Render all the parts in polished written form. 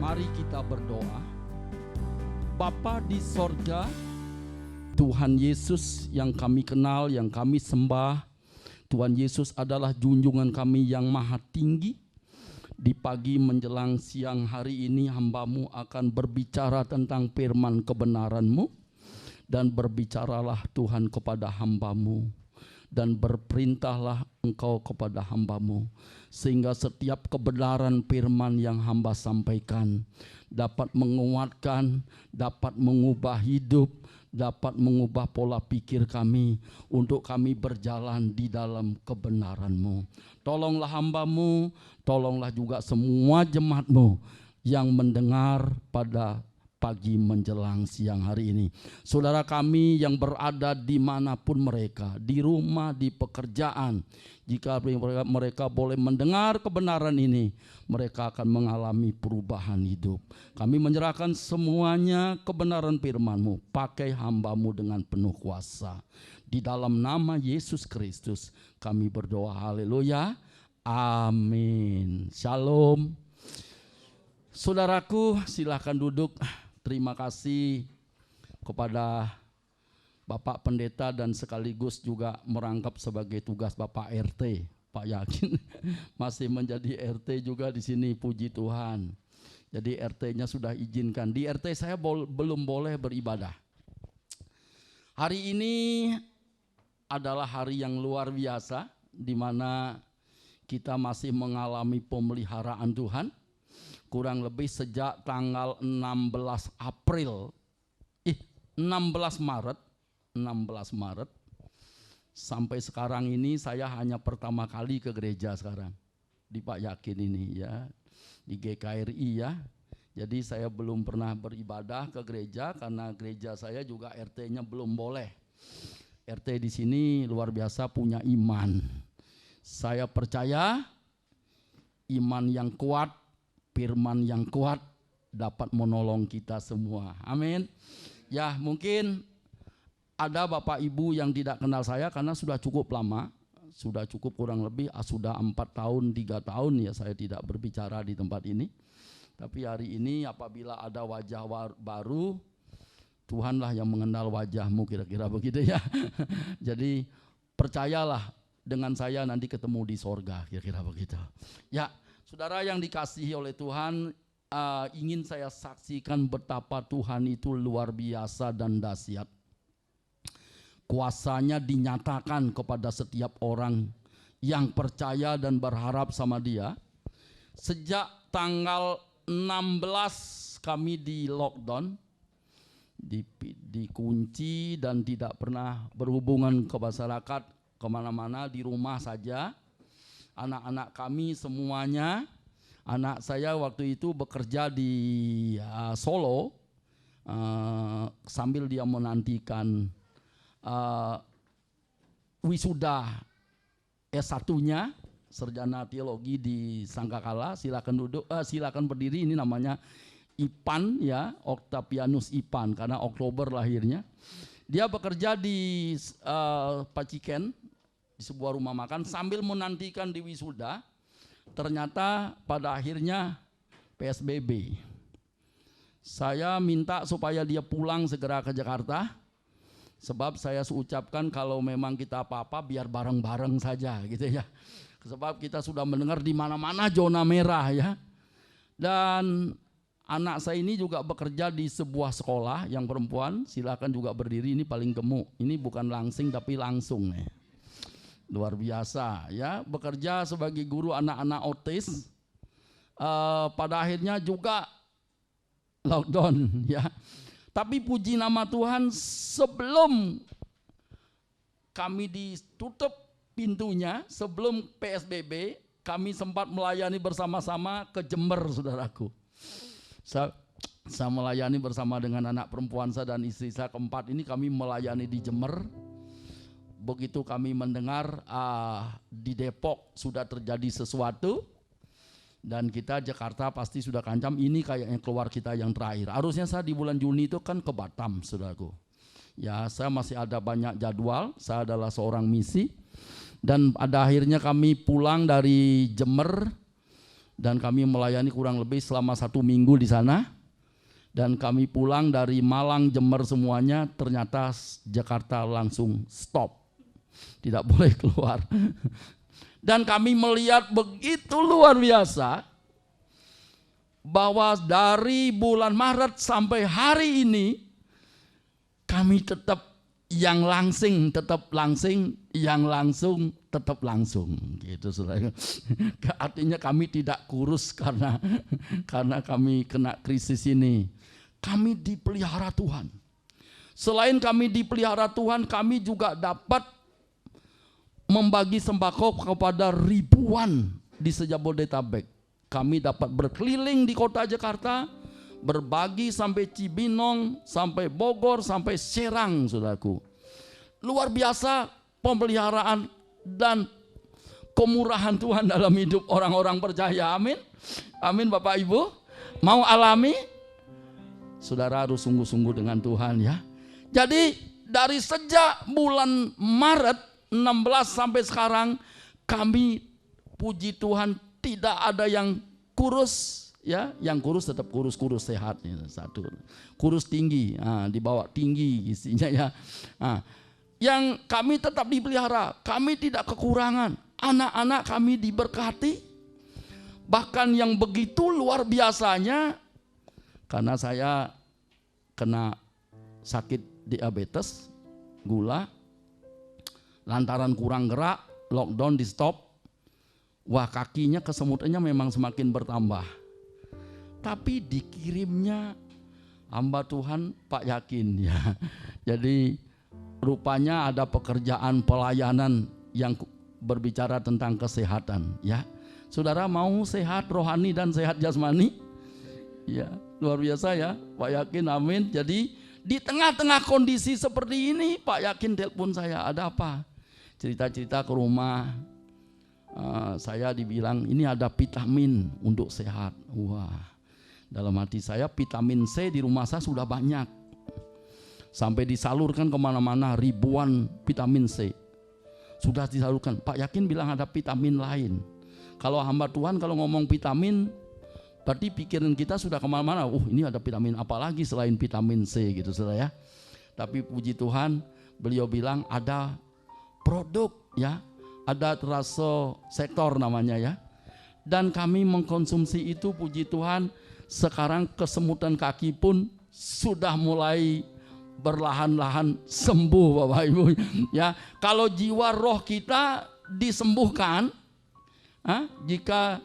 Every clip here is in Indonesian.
Mari kita berdoa. Bapa di sorga, Tuhan Yesus yang kami kenal, yang kami sembah, Tuhan Yesus adalah junjungan kami yang maha tinggi. Di pagi menjelang siang hari ini hamba-Mu akan berbicara tentang firman kebenaran-Mu. Dan berbicaralah Tuhan kepada hamba-Mu. Dan berperintahlah Engkau kepada hamba-Mu. Sehingga setiap kebenaran firman yang hamba sampaikan dapat menguatkan, dapat mengubah hidup, dapat mengubah pola pikir kami untuk kami berjalan di dalam kebenaran-Mu. Tolonglah hamba-Mu, tolonglah juga semua jemaat-Mu yang mendengar pada pagi menjelang siang hari ini. Saudara kami yang berada dimanapun mereka, di rumah, di pekerjaan, jika mereka boleh mendengar kebenaran ini, mereka akan mengalami perubahan hidup. Kami menyerahkan semuanya kebenaran firman-Mu, pakai hamba-Mu dengan penuh kuasa. Di dalam nama Yesus Kristus kami berdoa, haleluya, amin. Shalom. Saudaraku, silakan duduk. Terima kasih kepada Bapak Pendeta dan sekaligus juga merangkap sebagai tugas Bapak RT, Pak Yakin masih menjadi RT juga di sini, puji Tuhan. Jadi RT-nya sudah izinkan. Di RT saya belum boleh beribadah. Hari ini adalah hari yang luar biasa di mana kita masih mengalami pemeliharaan Tuhan. Kurang lebih sejak tanggal 16 Maret sampai sekarang ini saya hanya pertama kali ke gereja sekarang di Pak Yakin ini ya, di GKRI ya. Jadi saya belum pernah beribadah ke gereja karena gereja saya juga RT-nya belum boleh. RT di sini luar biasa punya iman. Saya percaya iman yang kuat, firman yang kuat dapat menolong kita semua. Amin. Ya, mungkin ada Bapak Ibu yang tidak kenal saya karena sudah cukup lama. Sudah cukup kurang lebih sudah 4 tahun, 3 tahun ya saya tidak berbicara di tempat ini. Tapi hari ini apabila ada wajah baru, Tuhanlah yang mengenal wajahmu, kira-kira begitu ya. Jadi percayalah dengan saya nanti ketemu di sorga, kira-kira begitu. Ya, saudara yang dikasihi oleh Tuhan, ingin saya saksikan betapa Tuhan itu luar biasa dan dahsyat. Kuasanya dinyatakan kepada setiap orang yang percaya dan berharap sama Dia. Sejak tanggal 16 kami di lockdown, dikunci dan tidak pernah berhubungan ke masyarakat kemana-mana, di rumah saja. Anak-anak kami semuanya, anak saya waktu itu bekerja di Solo sambil dia menantikan wisuda S1-nya, sarjana teologi di Sangkakala. Silakan duduk, silakan berdiri. Ini namanya Ipan ya, Octavianus Ipan karena Oktober lahirnya. Dia bekerja di Paciken, di sebuah rumah makan sambil menantikan di wisuda. Ternyata pada akhirnya PSBB. Saya minta supaya dia pulang segera ke Jakarta. Sebab saya ucapkan kalau memang kita apa-apa biar bareng-bareng saja gitu ya. Sebab kita sudah mendengar di mana-mana zona merah ya. Dan anak saya ini juga bekerja di sebuah sekolah yang perempuan. Silakan juga berdiri, ini paling gemuk. Ini bukan langsing tapi langsung nih. Luar biasa ya, bekerja sebagai guru anak-anak autis. Pada akhirnya juga lockdown ya. Tapi puji nama Tuhan, sebelum kami ditutup pintunya, sebelum PSBB, kami sempat melayani bersama-sama ke Jember, saudaraku. Saya melayani bersama dengan anak perempuan saya dan istri saya keempat ini, kami melayani di Jember. Begitu kami mendengar di Depok sudah terjadi sesuatu dan kita Jakarta pasti sudah kancam, ini kayaknya keluar kita yang terakhir. Harusnya saya di bulan Juni itu kan ke Batam, saudaraku. Ya, saya masih ada banyak jadwal, saya adalah seorang misi. Dan pada akhirnya kami pulang dari Jember Dan kami melayani kurang lebih selama 1 minggu di sana. Dan kami pulang dari Malang, Jember semuanya, ternyata Jakarta langsung stop. Tidak boleh keluar. Dan kami melihat begitu luar biasa, bahwa dari bulan Maret sampai hari ini, kami tetap yang langsing tetap langsing, yang langsung tetap langsung, gitu saudara. Artinya kami tidak kurus karena kami kena krisis ini. Kami dipelihara Tuhan. Selain kami dipelihara Tuhan, kami juga dapat membagi sembako kepada ribuan di Sejabodetabek. Kami dapat berkeliling di kota Jakarta, berbagi sampai Cibinong, sampai Bogor, sampai Serang, saudaraku. Luar biasa pemeliharaan dan kemurahan Tuhan dalam hidup orang-orang percaya. Amin. Amin Bapak Ibu. Mau alami? Saudara harus sungguh-sungguh dengan Tuhan ya. Jadi dari sejak bulan Maret 16 sampai sekarang, kami puji Tuhan tidak ada yang kurus. Ya, yang kurus tetap kurus sehat ya, satu. Kurus tinggi, dibawa tinggi isinya ya. Yang kami tetap dipelihara, kami tidak kekurangan. Anak-anak kami diberkati. Bahkan yang begitu luar biasanya, karena saya kena sakit diabetes, gula, lantaran kurang gerak, lockdown di stop. Wah, kakinya kesemutannya memang semakin bertambah. Tapi dikirimnya hamba Tuhan Pak Yakin ya. Jadi rupanya ada pekerjaan pelayanan yang berbicara tentang kesehatan ya. Saudara mau sehat rohani dan sehat jasmani? Ya, luar biasa ya Pak Yakin, amin. Jadi di tengah-tengah kondisi seperti ini Pak Yakin telepon saya, ada apa? Cerita-cerita ke rumah. Saya dibilang ini ada vitamin untuk sehat. Wah. Dalam hati saya, vitamin C di rumah saya sudah banyak. Sampai disalurkan kemana-mana ribuan vitamin C. Sudah disalurkan. Pak Yakin bilang ada vitamin lain. Kalau hamba Tuhan kalau ngomong vitamin, berarti pikiran kita sudah kemana-mana. Ini ada vitamin apa lagi selain vitamin C gitu saudara ya. Tapi puji Tuhan, beliau bilang ada produk ya. Ada teraso sektor namanya ya. Dan kami mengkonsumsi itu puji Tuhan. Sekarang kesemutan kaki pun sudah mulai berlahan-lahan sembuh Bapak Ibu ya. Kalau jiwa roh kita disembuhkan, jika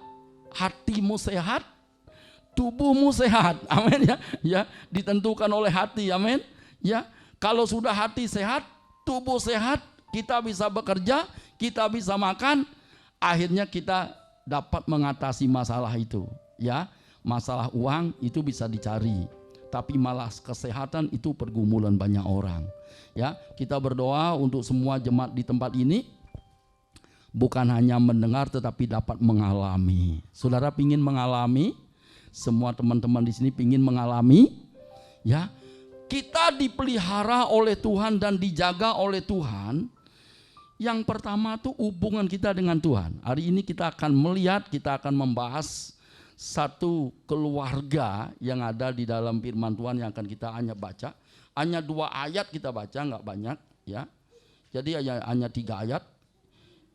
hatimu sehat, tubuhmu sehat. Amin ya. Ya, ditentukan oleh hati. Amin. Ya, kalau sudah hati sehat, tubuh sehat, kita bisa bekerja, kita bisa makan, akhirnya kita dapat mengatasi masalah itu ya. Masalah uang itu bisa dicari, tapi malah kesehatan itu pergumulan banyak orang. Ya, kita berdoa untuk semua jemaat di tempat ini, bukan hanya mendengar tetapi dapat mengalami. Saudara pingin mengalami, semua teman-teman di sini pingin mengalami, ya. Kita dipelihara oleh Tuhan dan dijaga oleh Tuhan. Yang pertama tuh hubungan kita dengan Tuhan. Hari ini kita akan melihat, kita akan membahas satu keluarga yang ada di dalam firman Tuhan yang akan kita hanya baca. Hanya 2 ayat kita baca, nggak banyak ya. Jadi hanya 3 ayat.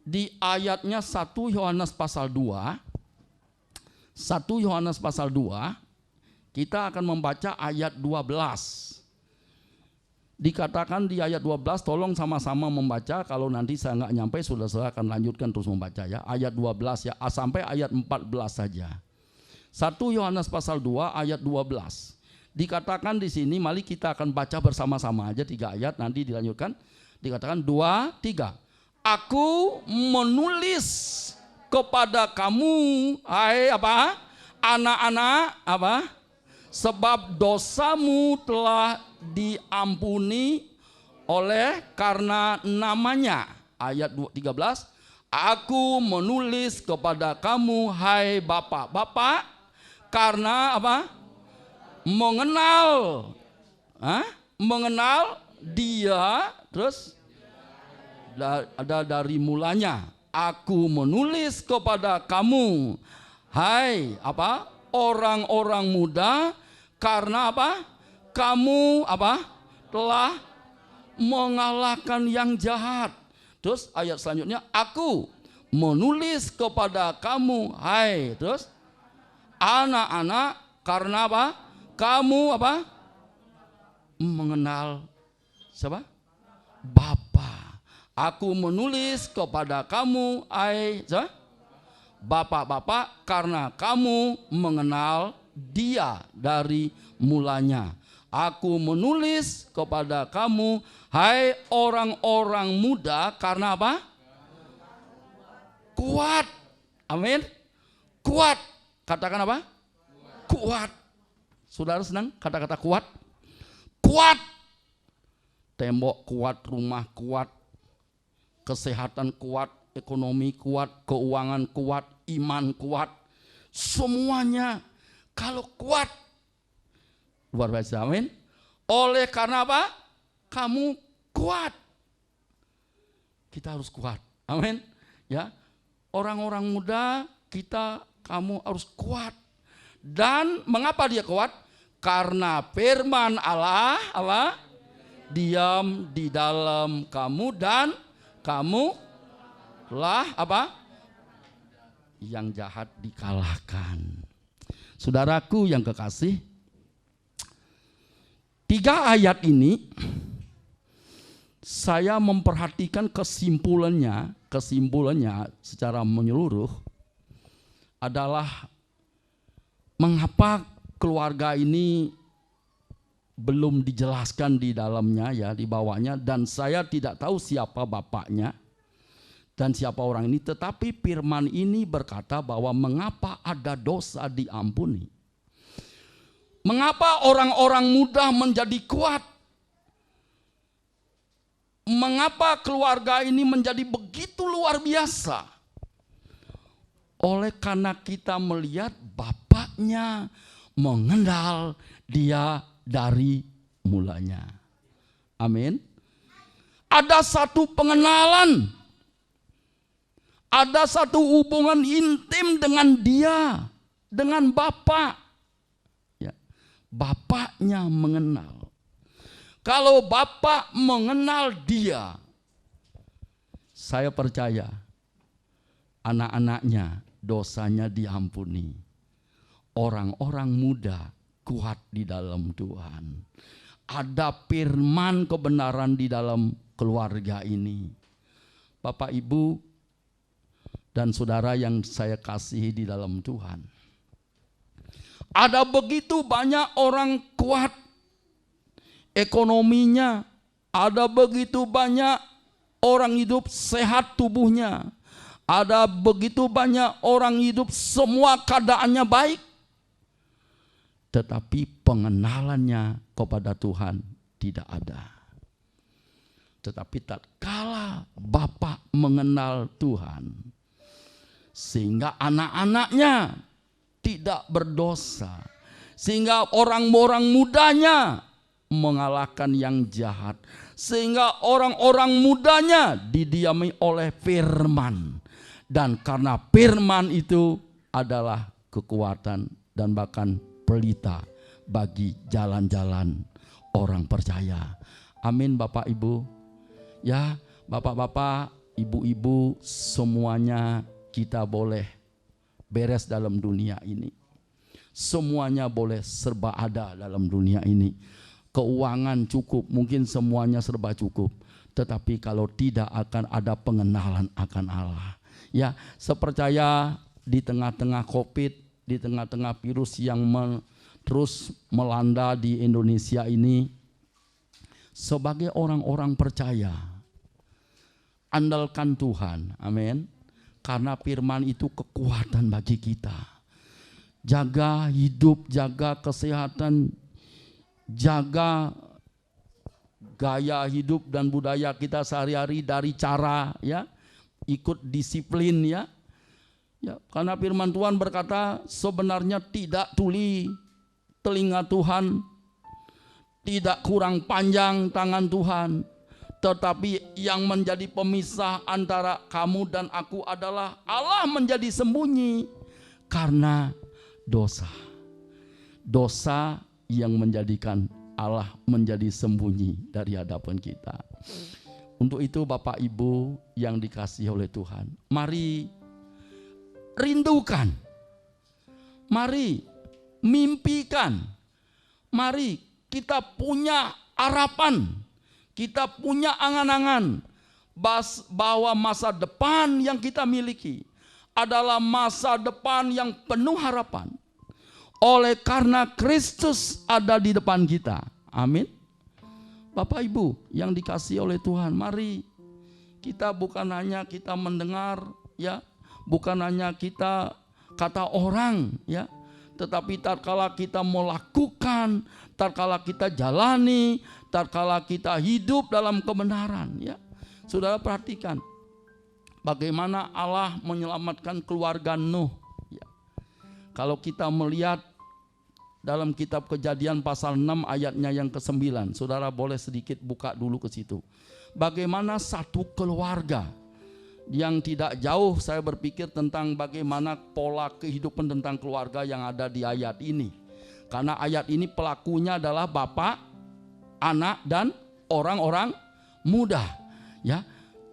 Di ayatnya 1 Yohanes pasal 2. 1 Yohanes pasal 2, kita akan membaca ayat 12. Dikatakan di ayat 12, tolong sama-sama membaca. Kalau nanti saya nggak nyampe, saudara akan lanjutkan terus membaca ya. Ayat 12 ya, sampai ayat 14 saja. 1 Yohanes pasal 2 ayat 12. Dikatakan di sini, mari kita akan baca bersama-sama aja 3 ayat, nanti dilanjutkan. Dikatakan 2, 3. Aku menulis kepada kamu, hai apa? Anak-anak apa? Sebab dosamu telah diampuni oleh karena namanya. Ayat 13. Aku menulis kepada kamu, hai Bapak. Bapak, karena apa? Mengenal dia, terus ada dari mulanya. Aku menulis kepada kamu, Hai apa? Orang-orang muda, karena apa? Kamu apa? Telah mengalahkan yang jahat. Terus ayat selanjutnya, aku menulis kepada kamu, hai, terus anak-anak, karena apa? Kamu apa? Mengenal siapa? Bapa. Aku menulis kepada kamu, hai, siapa? Bapak-bapak, karena kamu mengenal Dia dari mulanya. Aku menulis kepada kamu, hai orang-orang muda, karena apa? Kuat. Amin. Kuat. Katakan apa? Kuat. Saudara senang kata-kata kuat? Kuat. Tembok kuat, rumah kuat, kesehatan kuat, ekonomi kuat, keuangan kuat, iman kuat. Semuanya kalau kuat, luar biasa. Amin. Oleh karena apa? Kamu kuat. Kita harus kuat. Amin. Ya. Orang-orang muda, kamu harus kuat. Dan mengapa dia kuat? Karena firman Allah apa? Diam di dalam kamu dan kamu lah apa? Yang jahat dikalahkan. Saudaraku yang kekasih, 3 ayat ini saya memperhatikan kesimpulannya secara menyeluruh adalah mengapa keluarga ini belum dijelaskan di dalamnya, ya, di bawahnya, dan saya tidak tahu siapa bapaknya dan siapa orang ini, tetapi firman ini berkata bahwa mengapa ada dosa diampuni. Mengapa orang-orang muda menjadi kuat? Mengapa keluarga ini menjadi begitu luar biasa? Oleh karena kita melihat bapaknya mengenal dia dari mulanya. Amin. Ada satu pengenalan, ada satu hubungan intim dengan dia, dengan Bapa. Ya, bapaknya mengenal. Kalau Bapa mengenal dia, saya percaya anak-anaknya dosanya diampuni. Orang-orang muda kuat di dalam Tuhan. Ada firman kebenaran di dalam keluarga ini. Bapak, Ibu, dan saudara yang saya kasihi di dalam Tuhan. Ada begitu banyak orang kuat ekonominya. Ada begitu banyak orang hidup sehat tubuhnya. Ada begitu banyak orang hidup semua keadaannya baik. Tetapi pengenalannya kepada Tuhan tidak ada. Tetapi tatkala Bapa mengenal Tuhan, sehingga anak-anaknya tidak berdosa, sehingga orang-orang mudanya mengalahkan yang jahat, sehingga orang-orang mudanya didiami oleh firman, dan karena firman itu adalah kekuatan dan bahkan pelita bagi jalan-jalan orang percaya. Amin, Bapak Ibu. Ya, Bapak-bapak, Ibu-ibu, semuanya kita boleh beres dalam dunia ini. Semuanya boleh serba ada dalam dunia ini. Keuangan cukup, mungkin semuanya serba cukup. Tetapi kalau tidak akan ada pengenalan akan Allah. Ya, sepercaya di tengah-tengah COVID, di tengah-tengah virus yang terus melanda di Indonesia ini, sebagai orang-orang percaya, andalkan Tuhan, amin. Karena firman itu kekuatan bagi kita. Jaga hidup, jaga kesehatan, jaga gaya hidup dan budaya kita sehari-hari dari cara, ya, ikut disiplin, ya. Ya, karena firman Tuhan berkata sebenarnya tidak tuli telinga Tuhan, tidak kurang panjang tangan Tuhan, tetapi yang menjadi pemisah antara kamu dan aku adalah Allah menjadi sembunyi. karena dosa. Dosa yang menjadikan Allah menjadi sembunyi dari hadapan kita. Untuk itu Bapak Ibu yang dikasihi oleh Tuhan, mari rindukan, mari mimpikan, mari kita punya harapan, kita punya angan-angan bahwa masa depan yang kita miliki adalah masa depan yang penuh harapan. Oleh karena Kristus ada di depan kita. Amin. Bapak Ibu yang dikasihi oleh Tuhan, mari kita bukan hanya kita mendengar, ya, bukan hanya kita kata orang, ya, tetapi tatkala kita melakukan, tatkala kita jalani, tatkala kita hidup dalam kebenaran, ya. Saudara perhatikan bagaimana Allah menyelamatkan keluarga Nuh. Ya. Kalau kita melihat dalam kitab Kejadian pasal 6 ayatnya yang ke-9, saudara boleh sedikit buka dulu ke situ. Bagaimana satu keluarga yang tidak jauh, saya berpikir tentang bagaimana pola kehidupan tentang keluarga yang ada di ayat ini. Karena ayat ini pelakunya adalah bapak, anak, dan orang-orang muda. Ya,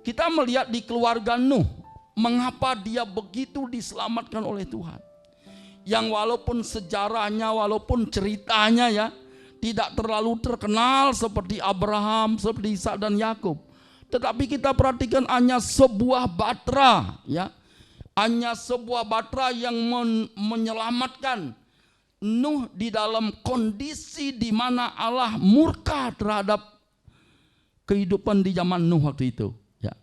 kita melihat di keluarga Nuh, mengapa dia begitu diselamatkan oleh Tuhan. Yang walaupun sejarahnya, walaupun ceritanya, ya, tidak terlalu terkenal seperti Abraham, seperti Ishak dan Yakub. Tetapi kita perhatikan hanya sebuah batra, ya, hanya sebuah batra yang menyelamatkan Nuh di dalam kondisi di mana Allah murka terhadap kehidupan di zaman Nuh waktu itu, ya,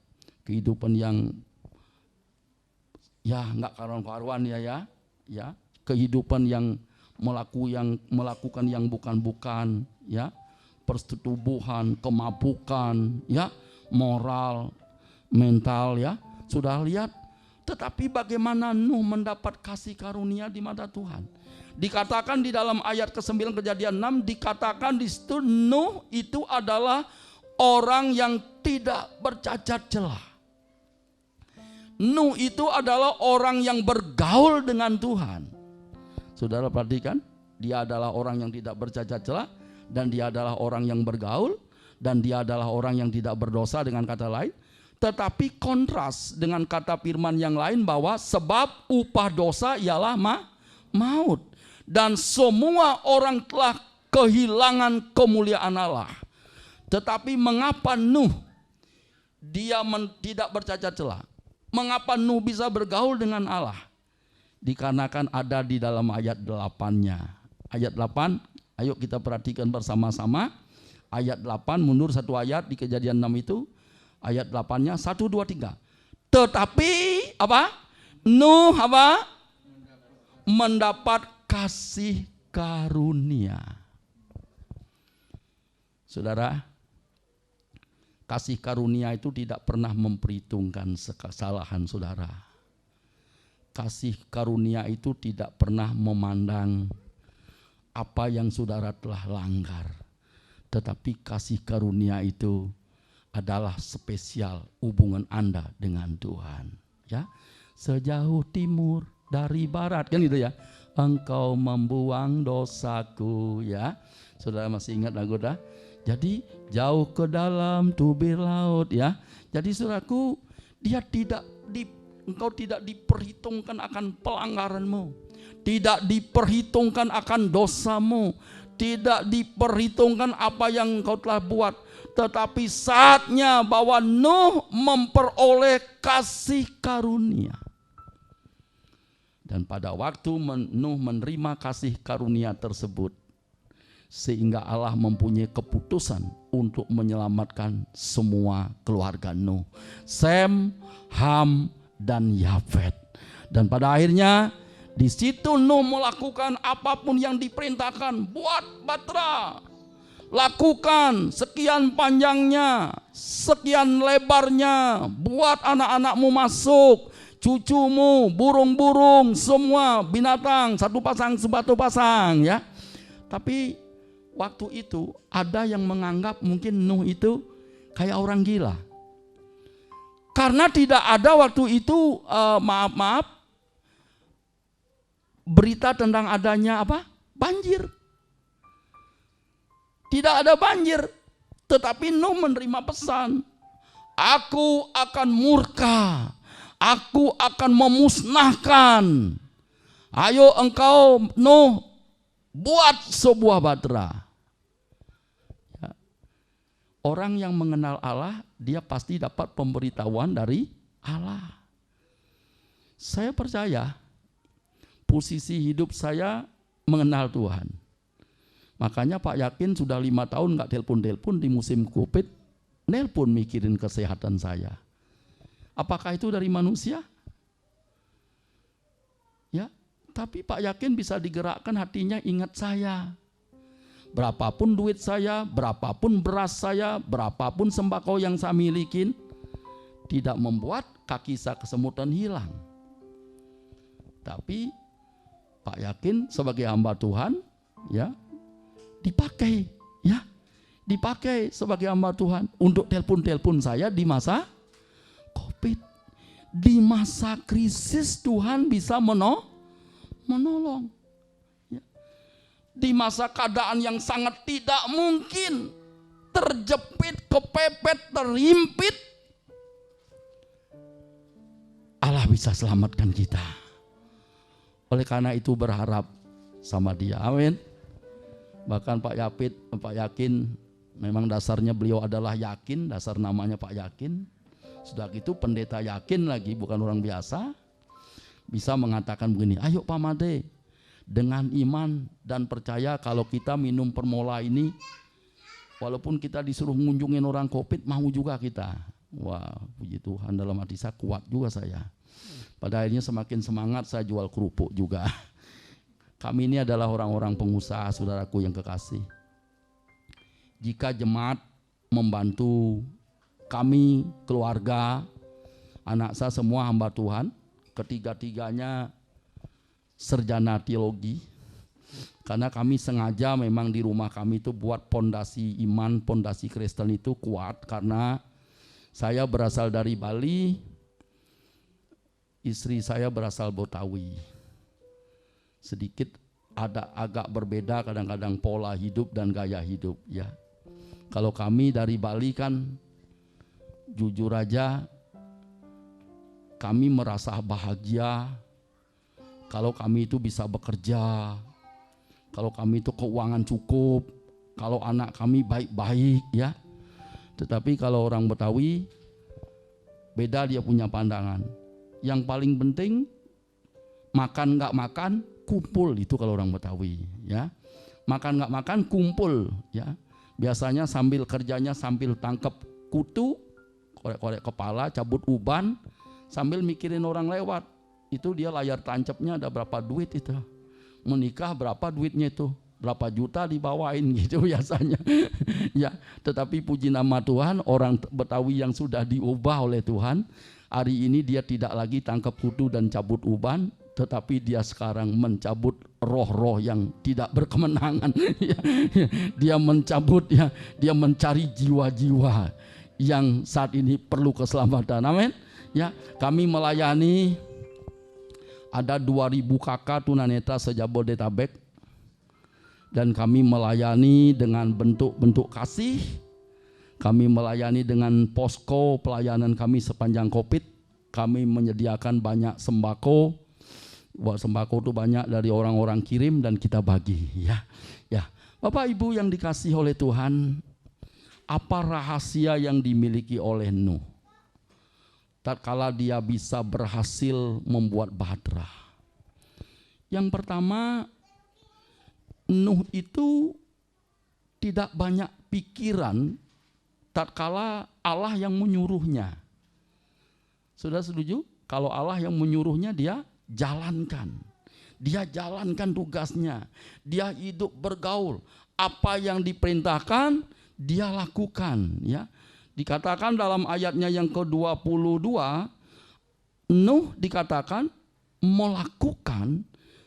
kehidupan yang, ya, nggak karuan-karuan, ya, kehidupan yang melakukan yang bukan-bukan, ya, persetubuhan, kemabukan, ya, moral, mental, ya, sudah lihat. Tetapi bagaimana Nuh mendapat kasih karunia di mata Tuhan? Dikatakan di dalam ayat ke-9 Kejadian 6, dikatakan di situ Nuh itu adalah orang yang tidak bercacat celah. Nuh itu adalah orang yang bergaul dengan Tuhan. Saudara perhatikan, dia adalah orang yang tidak bercacat celah, dan dia adalah orang yang bergaul, dan dia adalah orang yang tidak berdosa dengan kata lain. Tetapi kontras dengan kata firman yang lain bahwa sebab upah dosa ialah maut, dan semua orang telah kehilangan kemuliaan Allah. Tetapi mengapa Nuh dia tidak bercacat celah? Mengapa Nuh bisa bergaul dengan Allah? Dikarenakan ada di dalam ayat 8-nya. Ayat 8, ayo kita perhatikan bersama-sama. Ayat 8, mundur satu ayat di Kejadian 6 itu. Ayat 8-nya, 1, 2, 3. Tetapi apa? Nuh apa? Mendapat kasih karunia. Saudara, kasih karunia itu tidak pernah memperhitungkan kesalahan saudara. Kasih karunia itu tidak pernah memandang apa yang saudara telah langgar. Tetapi kasih karunia itu adalah spesial hubungan Anda dengan Tuhan. Ya, sejauh timur dari barat, kan gitu ya. Engkau membuang dosaku, ya. Saudara masih ingat lagu dah? Jadi jauh ke dalam tubir laut, ya. Jadi saudaraku, engkau tidak diperhitungkan akan pelanggaranmu, tidak diperhitungkan akan dosamu, tidak diperhitungkan apa yang engkau telah buat. Tetapi saatnya bahwa Nuh memperoleh kasih karunia. Dan pada waktu Nuh menerima kasih karunia tersebut, sehingga Allah mempunyai keputusan untuk menyelamatkan semua keluarga Nuh, Sem, Ham, dan Yafet. Dan pada akhirnya di situ Nuh melakukan apapun yang diperintahkan. Buat batra, lakukan sekian panjangnya, sekian lebarnya, buat anak-anakmu masuk, cucumu, burung-burung, semua binatang, satu pasang, sebatu pasang, ya. Tapi waktu itu ada yang menganggap mungkin Nuh itu kayak orang gila. Karena tidak ada waktu itu, berita tentang adanya apa? Banjir. Tidak ada banjir, tetapi Nuh menerima pesan, aku akan murka, aku akan memusnahkan. Ayo engkau Nuh buat sebuah bahtera. Orang yang mengenal Allah, dia pasti dapat pemberitahuan dari Allah. Saya percaya posisi hidup saya mengenal Tuhan. Makanya Pak Yakin sudah 5 tahun nggak telepon-telepon di musim Covid, nelpon mikirin kesehatan saya. Apakah itu dari manusia? Ya, tapi Pak Yakin bisa digerakkan hatinya ingat saya. Berapapun duit saya, berapapun beras saya, berapapun sembako yang saya milikin, tidak membuat kaki saya kesemutan hilang. Tapi Pak Yakin sebagai hamba Tuhan, ya, dipakai, ya, dipakai sebagai hamba Tuhan untuk telepon-telepon saya di masa Covid. Di masa krisis Tuhan bisa menolong. Ya. Di masa keadaan yang sangat tidak mungkin, terjepit, kepepet, terhimpit, Allah bisa selamatkan kita. Oleh karena itu berharap sama Dia. Amin. Bahkan Pak Yakin memang dasarnya beliau adalah yakin, dasar namanya Pak Yakin. Sudah gitu pendeta yakin lagi, bukan orang biasa, bisa mengatakan begini, ayo Pak Made, dengan iman dan percaya kalau kita minum permola ini, walaupun kita disuruh ngunjungin orang Covid, mau juga kita. Wah, puji Tuhan, dalam hati saya kuat juga saya. Pada akhirnya semakin semangat saya jual kerupuk juga. Kami ini adalah orang-orang pengusaha, saudaraku yang kekasih. Jika jemaat membantu kami, keluarga, anak saya semua hamba Tuhan, ketiga-tiganya sarjana teologi. Karena kami sengaja memang di rumah kami itu buat pondasi iman, pondasi Kristen itu kuat. Karena saya berasal dari Bali, istri saya berasal Betawi. Sedikit ada agak berbeda kadang-kadang pola hidup dan gaya hidup, ya. Kalau kami dari Bali kan jujur aja kami merasa bahagia kalau kami itu bisa bekerja, kalau kami itu keuangan cukup, kalau anak kami baik-baik, ya. Tetapi kalau orang Betawi beda, dia punya pandangan. Yang paling penting makan nggak makan kumpul, itu kalau orang Betawi, ya. Makan nggak makan kumpul, ya. Biasanya sambil kerjanya sambil tangkap kutu, korek-korek kepala, cabut uban, sambil mikirin orang lewat. Itu dia layar tancapnya ada berapa duit itu. Menikah berapa duitnya itu, berapa juta dibawain gitu biasanya. Ya, tetapi puji nama Tuhan, orang Betawi yang sudah diubah oleh Tuhan, hari ini dia tidak lagi tangkap kutu dan cabut uban, tetapi dia sekarang mencabut roh-roh yang tidak berkemenangan. Dia mencabut, ya, dia mencari jiwa-jiwa yang saat ini perlu keselamatan. Amin. Ya, kami melayani ada 2000 kakak tunanetra se-Jabodetabek, dan kami melayani dengan bentuk-bentuk kasih. Kami melayani dengan posko pelayanan kami sepanjang Covid. Kami menyediakan banyak sembako. Wah, sembako itu banyak dari orang-orang kirim dan kita bagi, ya. Ya, Bapak Ibu yang dikasihi oleh Tuhan, apa rahasia yang dimiliki oleh Nuh tatkala dia bisa berhasil membuat bahtera? Yang pertama, Nuh itu tidak banyak pikiran tatkala Allah yang menyuruhnya. Sudah setuju? Kalau Allah yang menyuruhnya, dia jalankan. Dia jalankan tugasnya. Dia hidup bergaul. Apa yang diperintahkan, dia lakukan, ya. Dikatakan dalam ayatnya yang ke-22, Nuh dikatakan melakukan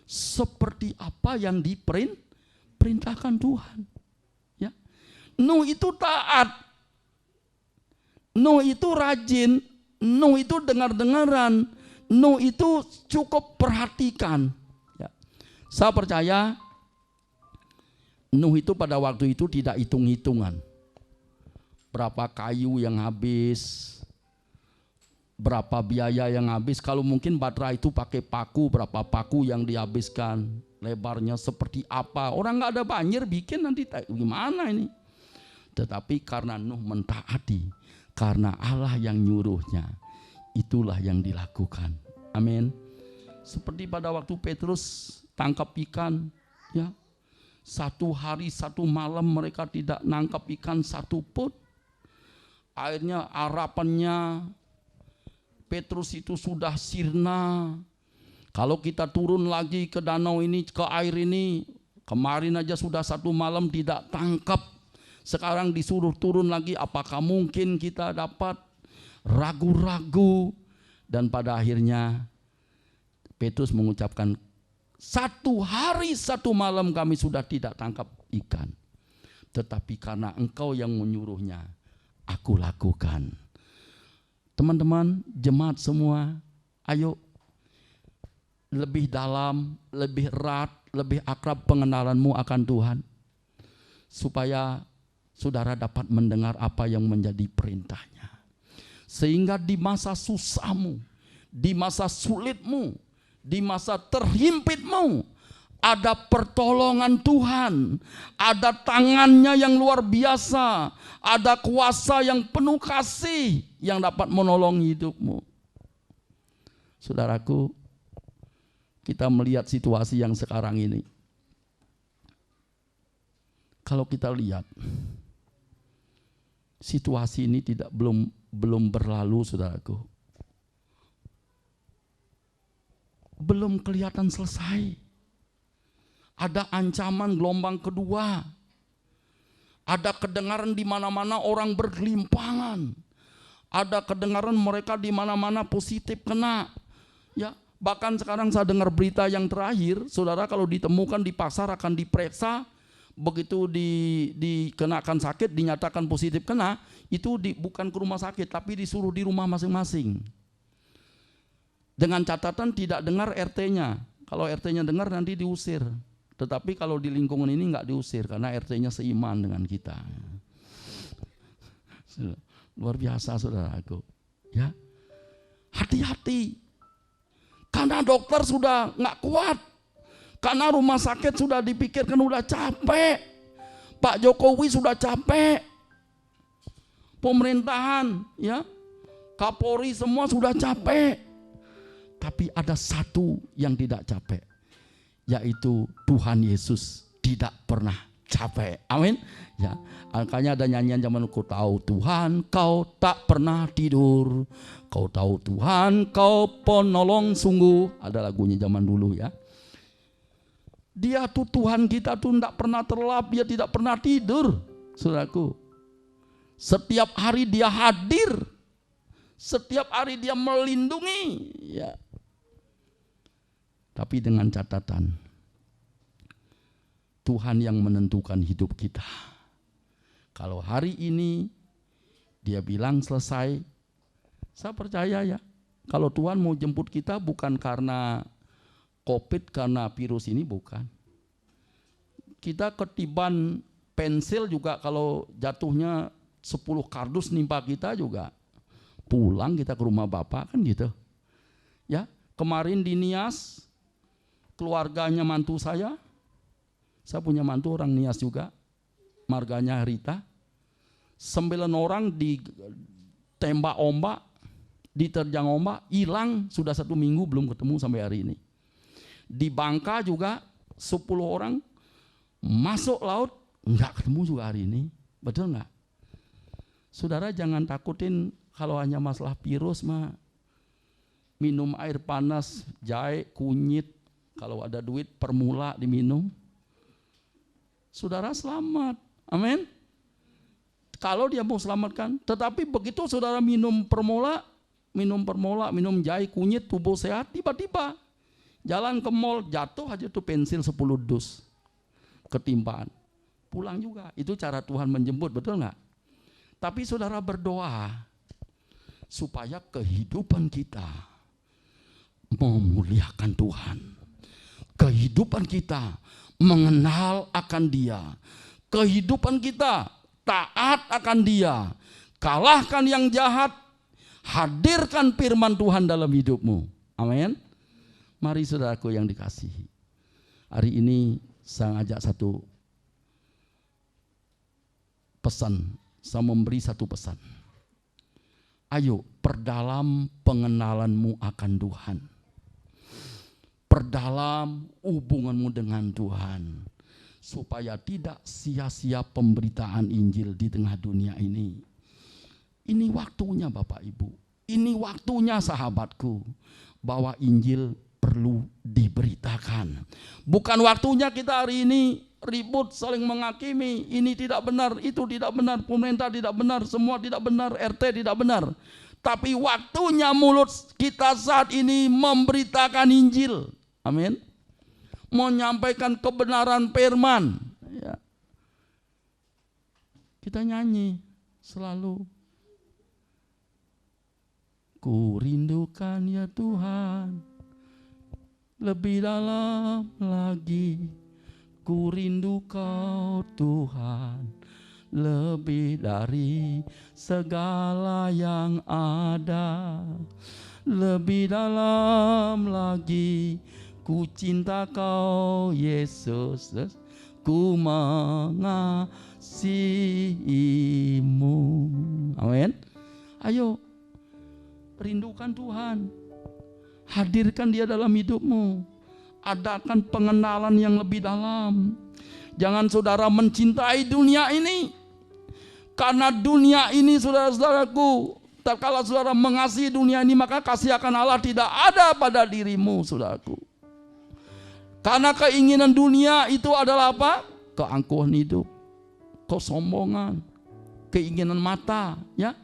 seperti apa yang diperintahkan Tuhan, ya. Nuh itu taat. Nuh itu rajin. Nuh itu dengar-dengaran. Nuh itu cukup perhatikan, ya. Saya percaya Nuh itu pada waktu itu tidak hitung-hitungan. Berapa kayu yang habis, berapa biaya yang habis. Kalau mungkin Batra itu pakai paku, berapa paku yang dihabiskan, lebarnya seperti apa. Orang nggak ada banjir bikin nanti gimana ini. Tetapi karena Nuh mentaati, karena Allah yang nyuruhnya, itulah yang dilakukan. Amin. Seperti pada waktu Petrus tangkap ikan, ya, 1 hari 1 malam mereka tidak nangkap ikan satu pun. Akhirnya harapannya Petrus itu sudah sirna. Kalau kita turun lagi ke danau ini, ke air ini, kemarin aja sudah 1 malam tidak tangkap. Sekarang disuruh turun lagi, apakah mungkin kita dapat? Ragu-ragu. Dan pada akhirnya Petrus mengucapkan, 1 hari 1 malam kami sudah tidak tangkap ikan. Tetapi karena engkau yang menyuruhnya, aku lakukan. Teman-teman, jemaat semua, ayo lebih dalam, lebih erat, lebih akrab pengenalanmu akan Tuhan. Supaya saudara dapat mendengar apa yang menjadi perintahnya. Sehingga di masa susahmu, di masa sulitmu, di masa terhimpitmu, ada pertolongan Tuhan, ada tangannya yang luar biasa, ada kuasa yang penuh kasih yang dapat menolong hidupmu. Saudaraku, kita melihat situasi yang sekarang ini. Kalau kita lihat, situasi ini belum berlalu, saudaraku. Belum kelihatan selesai. Ada ancaman gelombang kedua. Ada kedengaran di mana-mana orang bergelimpangan. Ada kedengaran mereka di mana-mana positif kena. Ya, bahkan sekarang saya dengar berita yang terakhir, saudara kalau ditemukan di pasar akan diperiksa, begitu dikenakan sakit, dinyatakan positif kena, itu bukan ke rumah sakit, tapi disuruh di rumah masing-masing. Dengan catatan tidak dengar RT-nya. Kalau RT-nya dengar nanti diusir. Tetapi kalau di lingkungan ini nggak diusir karena RT-nya seiman dengan kita. Luar biasa, saudaraku. Ya, hati-hati. Karena dokter sudah nggak kuat. Karena rumah sakit sudah dipikirkan udah capek. Pak Jokowi sudah capek. Pemerintahan, ya, Kapolri semua sudah capek. Tapi ada satu yang tidak capek, yaitu Tuhan Yesus tidak pernah capek. Amin. Ya, makanya ada nyanyian zaman, kau tahu Tuhan kau tak pernah tidur, kau tahu Tuhan kau penolong sungguh. Ada lagunya zaman dulu, ya. Dia tuh Tuhan kita tuh tidak pernah terlelap, dia tidak pernah tidur, saudaraku. Setiap hari dia hadir, setiap hari dia melindungi, ya. Tapi dengan catatan, Tuhan yang menentukan hidup kita. Kalau hari ini dia bilang selesai, saya percaya, ya, kalau Tuhan mau jemput kita bukan karena COVID, karena virus ini, bukan. Kita ketiban pensil juga, kalau jatuhnya 10 kardus nimpa kita juga pulang kita ke rumah Bapak, kan gitu. Ya, kemarin di Nias, keluarganya mantu saya punya mantu orang Nias juga, marganya Rita, 9 orang ditembak ombak, diterjang ombak, hilang sudah 1 minggu belum ketemu sampai hari ini. Di Bangka juga 10 orang masuk laut, nggak ketemu juga hari ini. Betul nggak? Saudara jangan takutin kalau hanya masalah virus mah. Minum air panas, jahe, kunyit, kalau ada duit permula diminum, saudara selamat. Amin. Kalau dia mau selamatkan. Tetapi begitu saudara minum permula, minum jahe, kunyit, tubuh sehat, tiba-tiba jalan ke mall, jatuh aja tuh pensil 10 dus, ketimpaan, pulang juga. Itu cara Tuhan menjemput, betul nggak? Tapi saudara berdoa supaya kehidupan kita memuliakan Tuhan, kehidupan kita mengenal akan Dia. Kehidupan kita taat akan Dia. Kalahkan yang jahat, hadirkan firman Tuhan dalam hidupmu. Amin. Mari saudaraku yang dikasihi, hari ini saya ngajak satu pesan, saya memberi satu pesan. Ayo, perdalam pengenalanmu akan Tuhan. Perdalam hubunganmu dengan Tuhan, supaya tidak sia-sia pemberitaan Injil di tengah dunia ini. Ini waktunya Bapak Ibu, ini waktunya sahabatku, bahwa Injil perlu diberitakan. Bukan waktunya kita hari ini ribut saling menghakimi, ini tidak benar, itu tidak benar, pemerintah tidak benar, semua tidak benar, RT tidak benar. Tapi waktunya mulut kita saat ini memberitakan Injil. Amin. Menyampaikan kebenaran firman. Ya. Kita nyanyi selalu. Ku rindukan ya Tuhan, lebih dalam lagi. Ku rindu Kau Tuhan, lebih dari segala yang ada. Lebih dalam lagi, ku cinta Kau Yesus, ku mengasihimu. Amin. Ayo, rindukan Tuhan, hadirkan Dia dalam hidupmu, adakan pengenalan yang lebih dalam. Jangan saudara mencintai dunia ini, karena dunia ini, saudara-saudaraku, tatkala saudara mengasihi dunia ini, maka kasih akan Allah tidak ada pada dirimu, saudaraku. Karena keinginan dunia itu adalah apa? Keangkuhan hidup, kesombongan, keinginan mata, ya.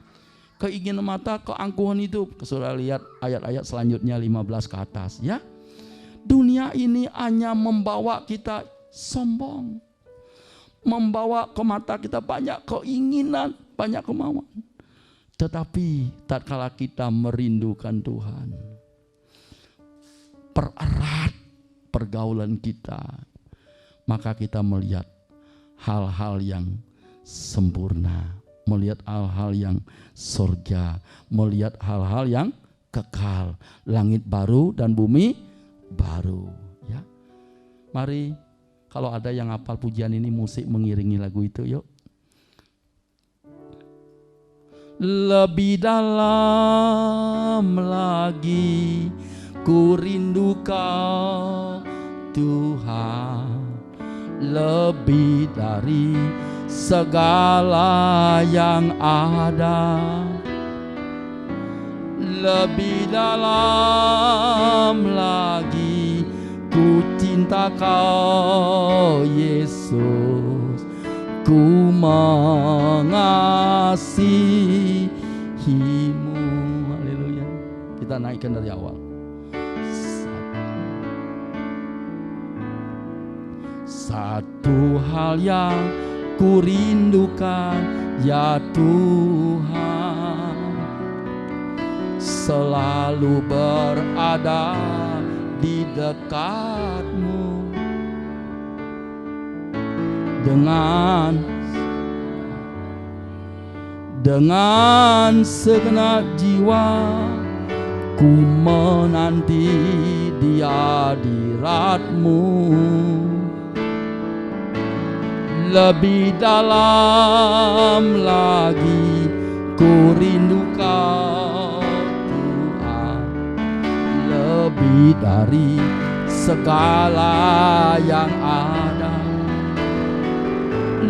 Keinginan mata, keangkuhan hidup. Saudara lihat ayat-ayat selanjutnya 15 ke atas, ya. Dunia ini hanya membawa kita sombong, membawa ke mata kita banyak keinginan, banyak kemauan. Tetapi tatkala kita merindukan Tuhan, pererat pergaulan kita, maka kita melihat hal-hal yang sempurna, melihat hal-hal yang surga, melihat hal-hal yang kekal, langit baru dan bumi baru, ya. Mari, kalau ada yang hafal pujian ini, musik mengiringi lagu itu, yuk. Lebih dalam lagi, ku rindu Kau Tuhan, lebih dari segala yang ada. Lebih dalam lagi, ku cinta Kau Yesus, ku mengasihimu. Haleluya. Kita naikkan dari awal. Satu hal yang ku rindukan ya Tuhan, selalu berada di dekat-Mu, dengan segenap jiwa ku menanti di hadirat-Mu. Lebih dalam lagi, ku rindu Kau Tuhan, lebih dari segala yang ada.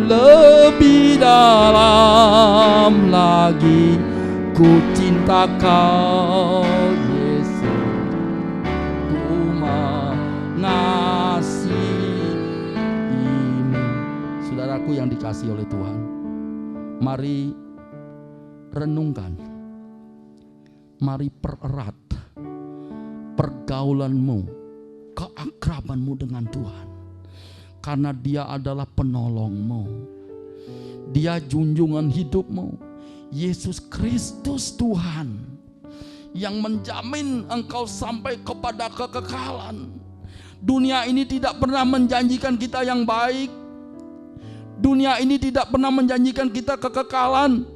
Lebih dalam lagi, ku cinta Kau Yesus, ku mengasihimu. Saudaraku yang dikasihi oleh Tuhan, mari renungkan, mari pererat pergaulanmu, keakrabanmu dengan Tuhan, karena Dia adalah penolongmu, Dia junjungan hidupmu. Yesus Kristus Tuhan yang menjamin engkau sampai kepada kekekalan. Dunia ini tidak pernah menjanjikan kita yang baik. Dunia ini tidak pernah menjanjikan kita kekekalan.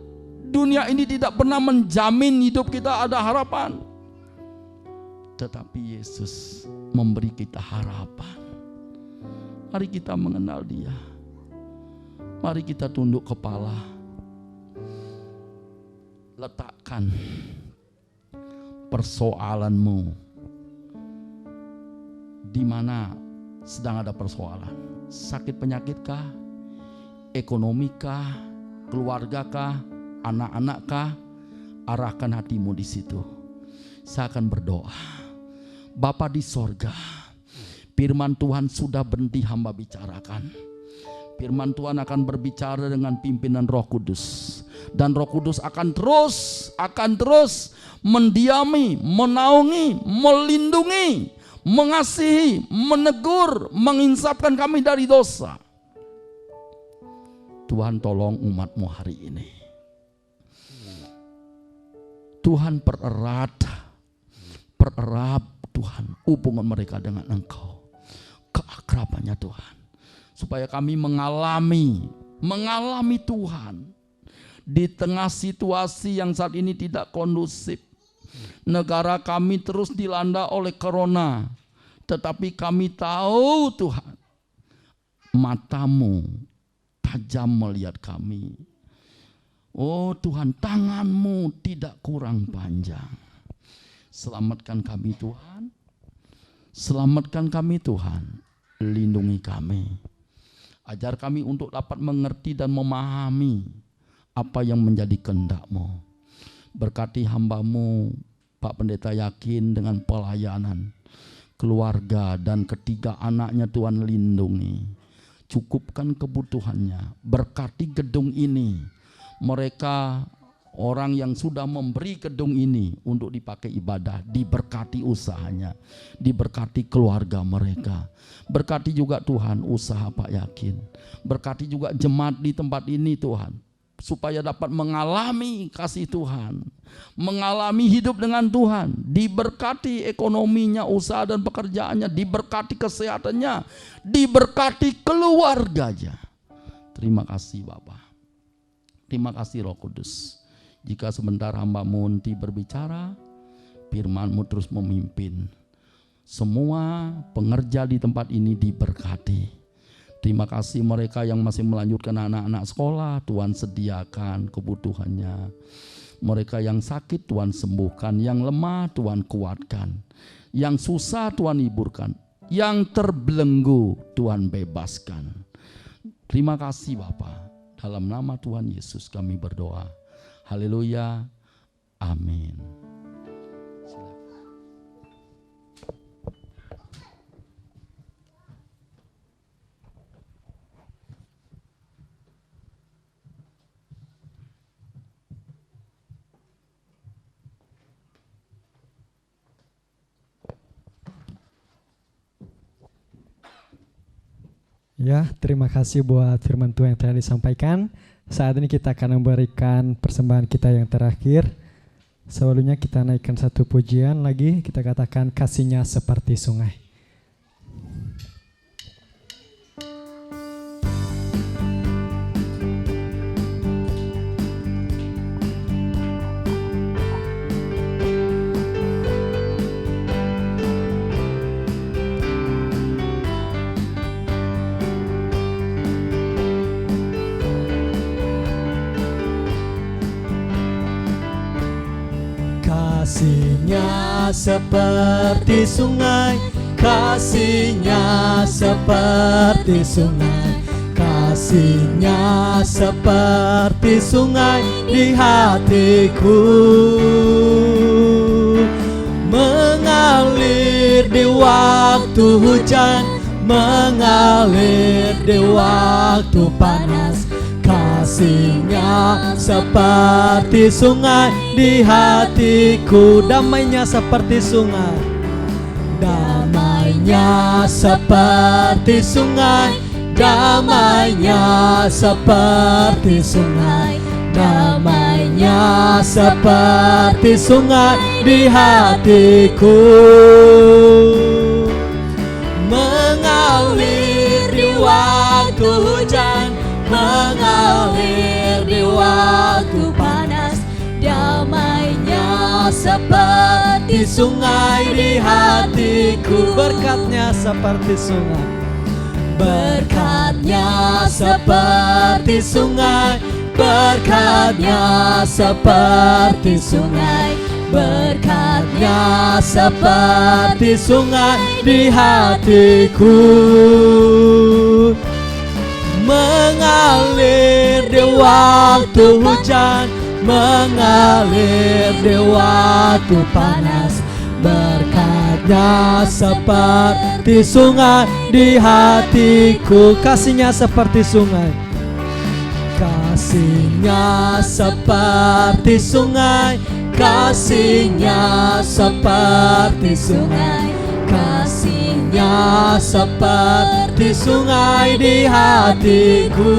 Dunia ini tidak pernah menjamin hidup kita ada harapan. Tetapi Yesus memberi kita harapan. Mari kita mengenal Dia. Mari kita tunduk kepala. Letakkan persoalanmu di mana sedang ada persoalan. Sakit penyakitkah? Ekonomikah? Keluargakah? Anak-anakkah? Arahkan hatimu di situ. Saya akan berdoa. Bapa di sorga, firman Tuhan sudah berhenti hamba bicarakan. Firman Tuhan akan berbicara dengan pimpinan Roh Kudus. Dan Roh Kudus akan terus mendiami, menaungi, melindungi, mengasihi, menegur, menginsafkan kami dari dosa. Tuhan tolong umat-Mu hari ini. Tuhan pererat Tuhan hubungan mereka dengan Engkau. Keakrabannya Tuhan. Supaya kami mengalami Tuhan. Di tengah situasi yang saat ini tidak kondusif. Negara kami terus dilanda oleh corona. Tetapi kami tahu Tuhan, mata-Mu tajam melihat kami. Oh Tuhan, tangan-Mu tidak kurang panjang. Selamatkan kami Tuhan. Selamatkan kami Tuhan. Lindungi kami. Ajar kami untuk dapat mengerti dan memahami apa yang menjadi kehendak-Mu. Berkati hamba-Mu Pak Pendeta Yakin dengan pelayanan. Keluarga dan ketiga anaknya Tuhan lindungi. Cukupkan kebutuhannya. Berkati gedung ini. Mereka orang yang sudah memberi gedung ini untuk dipakai ibadah, diberkati usahanya, diberkati keluarga mereka. Berkati juga Tuhan usaha Pak Yakin. Berkati juga jemaat di tempat ini Tuhan, supaya dapat mengalami kasih Tuhan, mengalami hidup dengan Tuhan. Diberkati ekonominya, usaha dan pekerjaannya, diberkati kesehatannya, diberkati keluarganya. Terima kasih Bapak. Terima kasih Roh Kudus. Jika sebentar hamba-Mu nanti berbicara, firman-Mu terus memimpin. Semua pengerja di tempat ini diberkati. Terima kasih mereka yang masih melanjutkan anak-anak sekolah, Tuhan sediakan kebutuhannya. Mereka yang sakit Tuhan sembuhkan, yang lemah Tuhan kuatkan, yang susah Tuhan hiburkan, yang terbelenggu Tuhan bebaskan. Terima kasih Bapa. Dalam nama Tuhan Yesus kami berdoa. Haleluya. Amin. Ya, terima kasih buat firman Tuhan yang telah disampaikan. Saat ini kita akan memberikan persembahan kita yang terakhir. Sebelumnya kita naikkan satu pujian lagi, kita katakan kasihnya seperti sungai. Kasihnya seperti sungai, kasihnya seperti sungai, kasihnya seperti sungai di hatiku, mengalir di waktu hujan, mengalir di waktu panas. Kasihnya seperti sungai di hatiku, damainya seperti sungai, damainya seperti sungai, damainya seperti sungai, damainya seperti sungai di hatiku, mengalir di waktu hujan, mengalir di waktu panas. Damainya seperti sungai di hatiku, Berkatnya seperti sungai. berkatnya seperti sungai, berkatnya seperti sungai, berkatnya seperti sungai di hatiku, mengalir di waktu hujan, mengalir di waktu panas. Berkatnya seperti sungai di hatiku, Kasihnya seperti sungai. kasihnya seperti sungai, kasihnya seperti sungai, kasihnya seperti sungai di hatiku,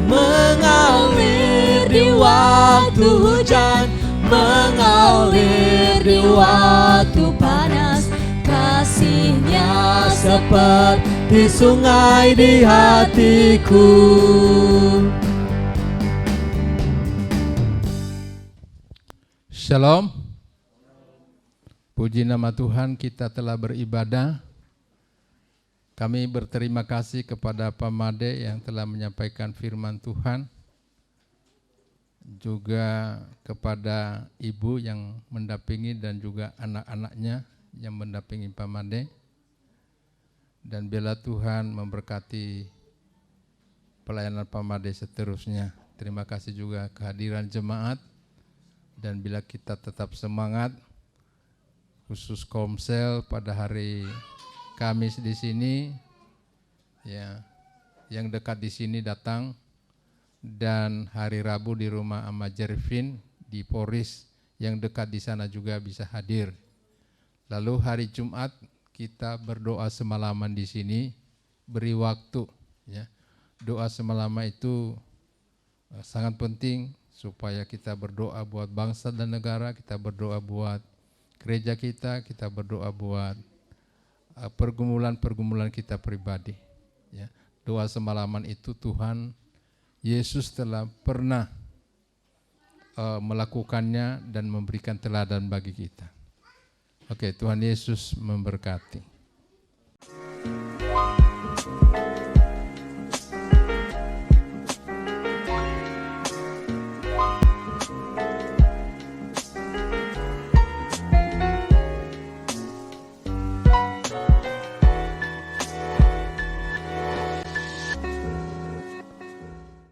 mengalir di waktu hujan, mengalir di waktu panas. Kasihnya seperti sungai di hatiku. Shalom. Puji nama Tuhan, kita telah beribadah. Kami berterima kasih kepada Pak Made yang telah menyampaikan firman Tuhan. Juga kepada ibu yang mendampingi dan juga anak-anaknya yang mendampingi Pak Made. Dan biarlah Tuhan memberkati pelayanan Pak Made seterusnya. Terima kasih juga kehadiran jemaat. Dan bila kita tetap semangat, khusus Komsel pada hari Kamis di sini, ya, yang dekat di sini datang, dan hari Rabu di rumah Ama Jervin di Poris yang dekat di sana juga bisa hadir. Lalu hari Jumat kita berdoa semalaman di sini, beri waktu, ya. Doa semalaman itu sangat penting supaya kita berdoa buat bangsa dan negara, kita berdoa buat gereja kita berdoa buat pergumulan-pergumulan kita pribadi, ya. Doa semalaman itu Tuhan Yesus telah pernah melakukannya dan memberikan teladan bagi kita. Oke, Tuhan Yesus memberkati.